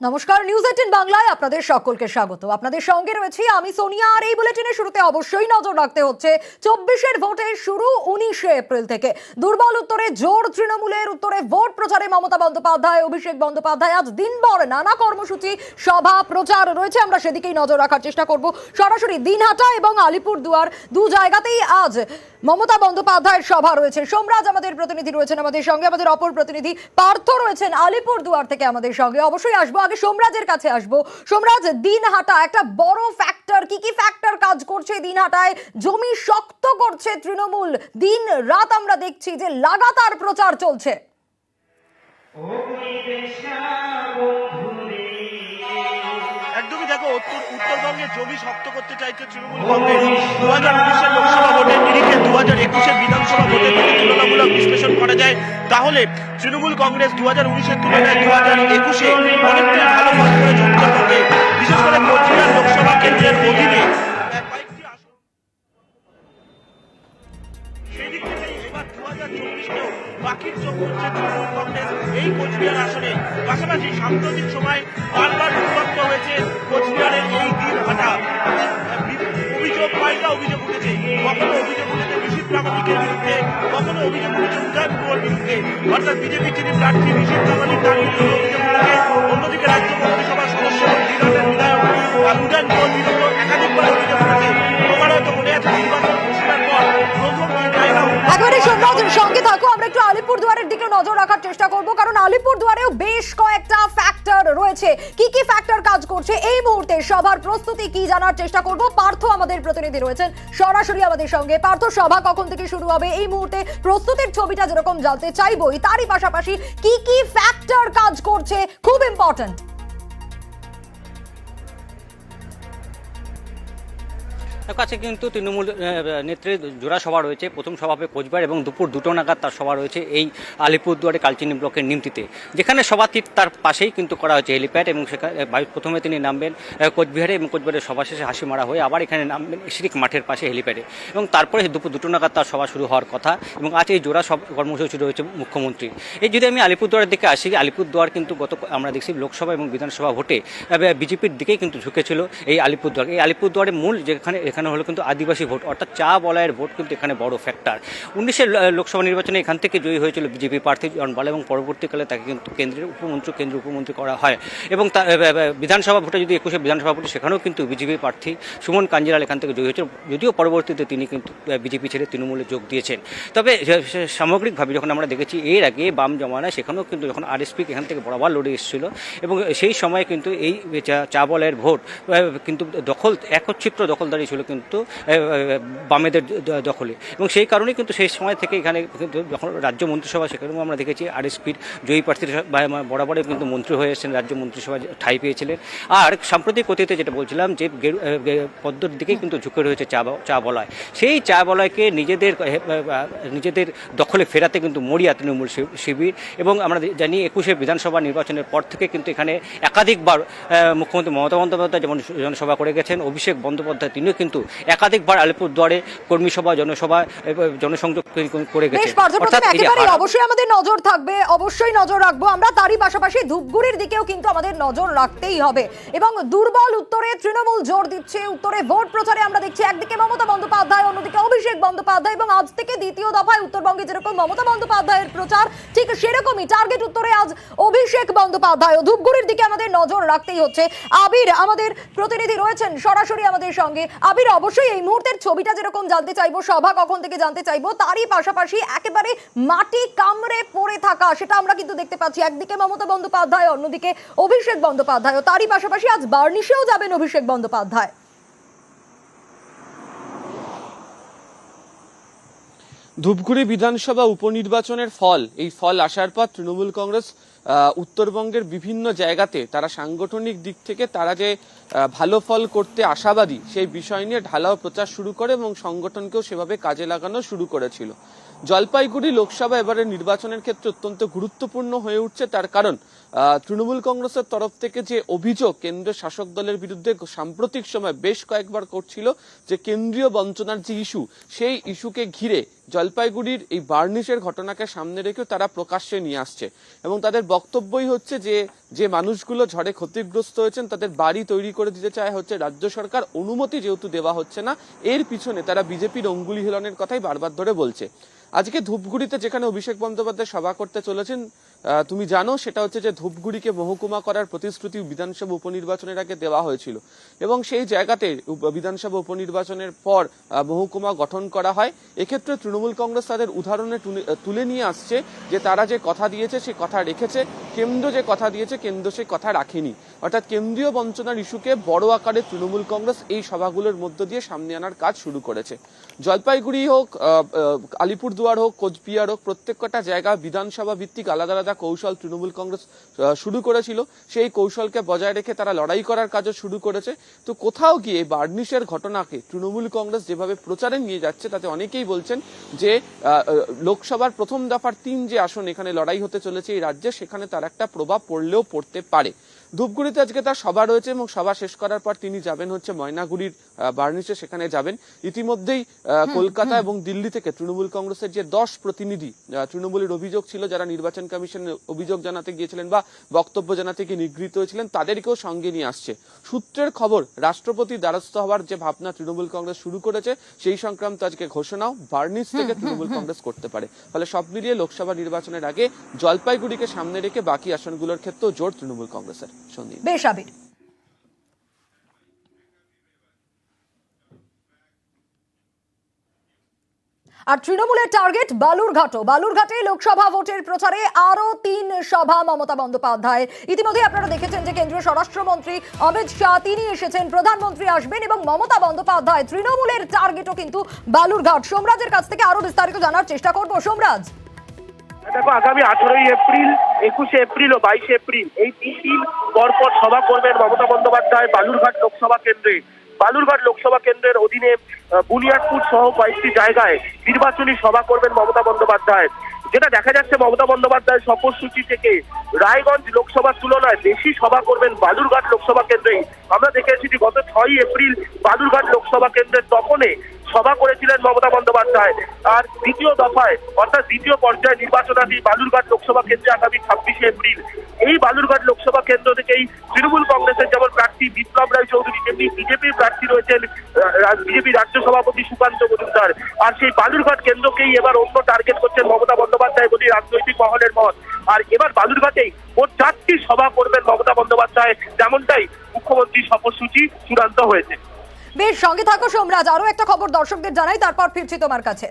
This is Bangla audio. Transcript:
নমস্কার, নিউজ 18 বাংলায় আপনাদের সকলকে স্বাগত। আপনাদের সঙ্গে রয়েছি আমি সোনিয়া। আর এই বুলেটিনের শুরুতে অবশ্যই নজর রাখতে হচ্ছে 24-এর ভোটের শুরু 19শে এপ্রিল থেকে। দুর্বল উত্তরে জোর তৃণমূলের, উত্তরে ভোট প্রচারে মমতা বন্দ্যোপাধ্যায়, অভিষেক বন্দ্যোপাধ্যায়। আজ দিনভর নানা কর্মসূচি, সভা, প্রচার রয়েছে, আমরা সেদিকেই নজর রাখার চেষ্টা করব। সরাসরি দিনহাটা এবং আলিপুরদুয়ার দু জায়গাতেই আজ মমতা বন্দ্যোপাধ্যায়ের সভা রয়েছে। সোমরাজ আমাদের প্রতিনিধি রয়েছেন আমাদের সঙ্গে, আমাদের অপর প্রতিনিধি পার্থ রয়েছেন আলিপুরদুয়ার থেকে আমাদের সঙ্গে। অবশ্যই আসবো, আগে সোমরাজের কাছে আসবো। সোমরাজ, দিনহাটা একটা বড় ফ্যাক্টর, কি কি ফ্যাক্টর কাজ করছে দিনহাটায়? জমি শক্ত করছে তৃণমূল, দিন রাত আমরা দেখছি যে লাগাতার প্রচার চলছে। একদমই দেখো, উত্তরবঙ্গে জমি শক্ত করতে চাইছে তৃণমূল কংগ্রেস। 2019-এর লোকসভা ভোটের নিরিখে 2021-এর বিধানসভা ভোটের যদি তুলনামূলক বিশ্লেষণ করা যায়, তাহলে তৃণমূল কংগ্রেস 2019-এর তুলনায় 2021-এ অনেকটাই ভালো ফল করেছে উত্তরবঙ্গে। বিশেষ করে কোচবিহার লোকসভা কেন্দ্রের অধীনে কয়েকটি আসন, সেই দিক থেকে এবার 2024-তেও বাকির চোখ করছে তৃণমূল কংগ্রেস এই কোচবিহার আসনে। পাশাপাশি সাম্প্রতিক সময় বারবার উত্তপ্ত হয়েছে কোচবিহারের এই দিনহাটা। পাল্টা অভিযোগ উঠেছে, কখনো অভিযোগ উঠেছে ঋষিত প্রামাণিকের বিরুদ্ধে, কখনো অভিযোগ উঠেছে উদয়ন গুহর বিরুদ্ধে, অর্থাৎ বিজেপি যিনি প্রার্থী ঋষিত প্রামাণিক তার বিরুদ্ধে অভিযোগ উঠেছে। অন্যদিকে রাজ্য মন্ত্রিসভার সদস্য দিনহাটার বিধায়ক উদয়ন গুহর বিরুদ্ধে একাধিকবার অভিযোগ উঠেছে। তোমার হয়তো মনে আছে নির্বাচন ঘোষণার পর প্রথম জায়গা একবারে সোমরাজের সঙ্গে থাকো, আমরা একটু আলিপুরদুয়ারের দিকে নজর রাখার চেষ্টা করব, কারণ আলিপুরদুয়ারেও বেশ কয়েকটা ফ্যাক্টর রয়েছে। কি কি ফ্যাক্টর কাজ করছে এই মুহূর্তে, সভার প্রস্তুতি কি জানার চেষ্টা করব। পার্থ আমাদের প্রতিনিধি রয়েছেন সরাসরি আমাদের সঙ্গে। পার্থ, সভা কখন থেকে শুরু হবে, এই মুহূর্তে প্রস্তুতির ছবিটা যেরকম জানতে চাইবই, তারই পাশাপাশি কি কি ফ্যাক্টর কাজ করছে, খুব ইম্পর্টেন্ট। কাছে কিন্তু তৃণমূল নেত্রীর জোড়া সভা রয়েছে। প্রথম সভা হবে কোচবিহার এবং দুপুর 2টো নাগাদ তার সভা রয়েছে এই আলিপুরদুয়ারে কালচিনি ব্লকের নিমতিতে, যেখানে সভা ঠিক তার পাশেই কিন্তু করা হয়েছে হেলিপ্যাড। এবং সেখানে প্রথমে তিনি নামবেন কোচবিহারে এবং কোচবিহারের সভা শেষে হাসিমারা হয়ে আবার এখানে নামবেন সিরিক মাঠের পাশে হেলিপ্যাডে, এবং তারপরে দুপুর 2টো নাগাদ তার সভা শুরু হওয়ার কথা। এবং আজ এই জোড়া সব কর্মসূচি রয়েছে মুখ্যমন্ত্রী। এই যদি আমি আলিপুরদুয়ারের দিকে আসি, আলিপুরদুয়ার কিন্তু আমরা দেখছি লোকসভা এবং বিধানসভা ভোটে বিজেপির দিকেই কিন্তু ঝুঁকেছিল এই আলিপুরদুয়ার। এই আলিপুরদুয়ারের মূল এখানে হলো কিন্তু আদিবাসী ভোট, অর্থাৎ চা বলয়ের ভোট কিন্তু এখানে বড় ফ্যাক্টর। 19-এর লোকসভা নির্বাচনে এখান থেকে জয়ী হয়েছিল বিজেপি প্রার্থী জন বাল, এবং পরবর্তীকালে তাকে কিন্তু কেন্দ্রের উপমন্ত্রী করা হয়। এবং বিধানসভা ভোটে যদি 21-এর বিধানসভা ভোটে সেখানেও কিন্তু বিজেপি প্রার্থী সুমন কাঞ্জিলাল এখান থেকে জয়ী হয়েছে, যদিও পরবর্তীতে তিনি কিন্তু বিজেপি ছেড়ে তৃণমূলে যোগ দিয়েছেন। তবে সামগ্রিকভাবে যখন আমরা দেখেছি এর আগে বাম জমানায়, সেখানেও কিন্তু যখন আরএসপি এখান থেকে বরাবর লড়ে এসেছিল, এবং সেই সময় কিন্তু এই চা বলয়ের ভোট কিন্তু একচ্ছিদ্র দখলদারি ছিল কিন্তু বামেদের দখলে। এবং সেই কারণেই কিন্তু সেই সময় থেকে এখানে কিন্তু যখন রাজ্য মন্ত্রিসভা, সেখানেও আমরা দেখেছি আরএসপির জয়ী প্রার্থীর বরাবরই কিন্তু মন্ত্রী হয়ে এসেছেন, রাজ্য মন্ত্রিসভায় ঠাঁই পেয়েছিলেন। আর সাম্প্রতিক অতীতে যেটা বলছিলাম যে পদ্মর দিকেই কিন্তু ঝুঁকে রয়েছে চা বলয়। সেই চা বলয়কে নিজেদের দখলে ফেরাতে কিন্তু মরিয়া তৃণমূল শিবির। এবং আমরা জানি 21-এর বিধানসভা নির্বাচনের পর থেকে কিন্তু এখানে একাধিকবার মুখ্যমন্ত্রী মমতা বন্দ্যোপাধ্যায় যেমন জনসভা করে গেছেন, অভিষেক বন্দ্যোপাধ্যায় তিনিও কিন্তু একাধিকবার আলিপুরদুয়ারে কর্মী সভা, জনসভা, জনসংযোগ করে গেছেন। অবশ্যই আমাদের নজর থাকবে, অবশ্যই নজর রাখবো আমরা। তারই পাশাপাশি ধূপগুড়ির দিকেও কিন্তু আমাদের নজর রাখতেই হবে। এবং দুর্বল উত্তরে তৃণমূল জোর দিচ্ছে, উত্তরে ভোট প্রচারে আমরা দেখছি একদিকে মমতা বন্দ্যোপাধ্যায়, অন্যদিকে অভিষেক বন্দ্যোপাধ্যায়। এবং আজ থেকে দ্বিতীয় দফায় উত্তরবঙ্গে যেরকম মমতা বন্দ্যোপাধ্যায়ের প্রচার, ঠিক সেরকমই টার্গেট উত্তরে আজ অভিষেক বন্দ্যোপাধ্যায়। ধূপগুড়ির দিকে আমাদের নজর রাখতেই হচ্ছে। আবির আমাদের প্রতিনিধি রয়েছেন সরাসরি আমাদের সঙ্গে। আবির, অবশ্যই এই মুহূর্তের ছবিটা যেরকম জানতে চাইবো, সভা কখন থেকে জানতে চাইবো, তারই পাশাপাশি একেবারে মাটি কামড়ে পড়ে থাকা সেটা আমরা কিন্তু দেখতে পাচ্ছি। একদিকে মমতা বন্দ্যোপাধ্যায়, অন্যদিকে অভিষেক বন্দ্যোপাধ্যায়। তারই পাশাপাশি আজ বার্নিশেও যাবেন অভিষেক বন্দ্যোপাধ্যায়। ধূপগুড়ি বিধানসভা উপনির্বাচনের এই ফল আসার পর তৃণমূল কংগ্রেস উত্তরবঙ্গের বিভিন্ন জায়গাতে তারা সাংগঠনিক দিক থেকে তারা যে ভালো ফল করতে আশাবাদী সেই বিষয় নিয়ে ঢালাও প্রচার শুরু করে এবং সংগঠনকেও সেভাবে কাজে লাগানো শুরু করেছিল। জলপাইগুড়ি লোকসভা এবারে নির্বাচনের ক্ষেত্রে অত্যন্ত গুরুত্বপূর্ণ হয়ে উঠছে, তার কারণ তৃণমূল কংগ্রেসের তরফ থেকে যে অভিযোগ কেন্দ্রীয় শাসক দলের বিরুদ্ধে সাম্প্রতিক সময় বেশ কয়েকবার করছিল যে কেন্দ্রীয় বঞ্চনার যে ইস্যু, সেই ইস্যুকে ঘিরে জলপাইগুড়ির এই বার্নিশের ঘটনাকে সামনে রেখে তারা প্রকাশ্যে নিয়ে আসছে। এবং তাদের বক্তব্যই হচ্ছে যে যে মানুষগুলো ঝড়ে ক্ষতিগ্রস্ত হয়েছেন তাদের বাড়ি তৈরি করে দিতে চায় হচ্ছে রাজ্য সরকার, অনুমতি যেহেতু দেওয়া হচ্ছে না, এর পিছনে তারা বিজেপির অঙ্গুলি হিলনের কথাই বারবার ধরে বলছে। আজকে ধূপগুড়িতে যেখানে অভিষেক বন্দ্যোপাধ্যায় সভা করতে চলেছেন, তুমি জানো সেটা হচ্ছে যে ধূপগুড়িকে মহকুমা করার প্রতিশ্রুতি বিধানসভা উপনির্বাচনের আগে দেওয়া হয়েছিল এবং সেই জায়গাতে বিধানসভা উপনির্বাচনের পর মহকুমা গঠন করা হয়। এক্ষেত্রে তৃণমূল কংগ্রেস তাদের উদাহরণে তুলে নিয়ে আসছে যে তারা যে কথা দিয়েছে সে কথা রেখেছে, কেন্দ্র যে কথা দিয়েছে কেন্দ্র সে কথা রাখেনি। অর্থাৎ কেন্দ্রীয় বঞ্চনার ইস্যুকে বড় আকারে তৃণমূল কংগ্রেস এই সভাগুলোর মধ্য দিয়ে সামনে আনার কাজ শুরু করেছে। জলপাইগুড়ি হোক, আলিপুরদুয়ার হোক, কোচবিহার হোক, প্রত্যেকটা জায়গা বিধানসভা ভিত্তিক আলাদা আলাদা কৌশল তৃণমূল কংগ্রেস শুরু করেছিল। সেই কৌশলকে বজায় রেখে তারা লড়াই করার কাজও শুরু করেছে। তো কোথাও গিয়ে বার্নিশের ঘটনাকে তৃণমূল কংগ্রেস যেভাবে প্রচারে নিয়ে যাচ্ছে তাতে অনেকেই বলছেন যে লোকসভার প্রথম দফার 3 যে আসন এখানে লড়াই হতে চলেছে এই রাজ্যে, সেখানে তার একটা প্রভাব পড়লেও পড়তে পারে। ধূপগুড়িতে আজকে তার সভা রয়েছে এবং সভা শেষ করার পর তিনি যাবেন হচ্ছে ময়নাগুড়ির বার্নিশে, সেখানে যাবেন। ইতিমধ্যেই কলকাতা এবং দিল্লি থেকে তৃণমূল কংগ্রেসের যে 10 প্রতিনিধি, তৃণমূলের অভিযোগ ছিল যারা নির্বাচন কমিশনে অভিযোগ জানাতে গিয়েছিলেন বা বক্তব্য জানাতে গিয়ে নিগৃহীত হয়েছিলেন, তাদেরকেও সঙ্গে নিয়ে আসছে। সূত্রের খবর, রাষ্ট্রপতির দ্বারস্থ হওয়ার যে ভাবনা তৃণমূল কংগ্রেস শুরু করেছে সেই সংক্রান্ত আজকে ঘোষণাও বার্নিশ থেকে তৃণমূল কংগ্রেস করতে পারে। ফলে সব মিলিয়ে লোকসভা নির্বাচনের আগে জলপাইগুড়িকে সামনে রেখে বাকি আসনগুলোর ক্ষেত্রেও জোর তৃণমূল কংগ্রেসের। সন্দীপ। বেশ আবির। আর তৃণমূলের টার্গেট বালুরঘাটে লোকসভা ভোটের প্রচারে আরো 3 সভা মমতা বন্দ্যোপাধ্যায়। ইতিমধ্যে আপনারা দেখেছেন যে কেন্দ্রীয় স্বরাষ্ট্রমন্ত্রী অমিত শাহ তিনি এসেছেন, প্রধানমন্ত্রী আসবেন এবং মমতা বন্দ্যোপাধ্যায়। তৃণমূলের টার্গেটও কিন্তু বালুরঘাট। সোমরাজের কাছ থেকে আরো বিস্তারিত জানার চেষ্টা করব। সোমরাজ, দেখো, আগামী 18 এপ্রিল, 21 এপ্রিল ও 22 এপ্রিল এই 3 দিন পরপর সভা করবেন মমতা বন্দ্যোপাধ্যায় বালুরঘাট লোকসভা কেন্দ্রে। বালুরঘাট লোকসভা কেন্দ্রের অধীনে বুনিয়াদপুর সহ কয়েকটি জায়গায় নির্বাচনী সভা করবেন মমতা বন্দ্যোপাধ্যায়। যেটা দেখা যাচ্ছে, মমতা বন্দ্যোপাধ্যায় সফরসূচি থেকে রায়গঞ্জ লোকসভার তুলনায় বেশি সভা করবেন বালুরঘাট লোকসভা কেন্দ্রেই। আমরা দেখে এসেছি গত 6 এপ্রিল বালুরঘাট লোকসভা কেন্দ্রের তপনে সভা করেছিলেন মমতা বন্দ্যোপাধ্যায়। আর দ্বিতীয় দফায় অর্থাৎ দ্বিতীয় পর্যায়ে নির্বাচনাধী বালুরঘাট লোকসভা কেন্দ্রে আগামী 26 এপ্রিল। এই বালুরঘাট লোকসভা কেন্দ্র থেকেই তৃণমূল কংগ্রেসের যেমন প্রার্থী বিপ্লব রায় চৌধুরী, তেমনি বিজেপির প্রার্থী রয়েছেন বিজেপি রাজ্য সভাপতি সুকান্ত মজুমদার। আর সেই বালুরঘাট কেন্দ্রকেই এবার অন্য টার্গেট করছেন মমতা বন্দ্যোপাধ্যায় বলে রাজনৈতিক মহলের মত। আর এবার বালুরঘাটেই মোট 4টি সভা করবেন মমতা বন্দ্যোপাধ্যায়, যেমনটাই মুখ্যমন্ত্রী সফরসূচি চূড়ান্ত হয়েছে। বেশ, সঙ্গে থাকো সোমরাজ। আরো একটা খবর দর্শকদের জানাই, তারপর ফিরছি তোমার কাছে।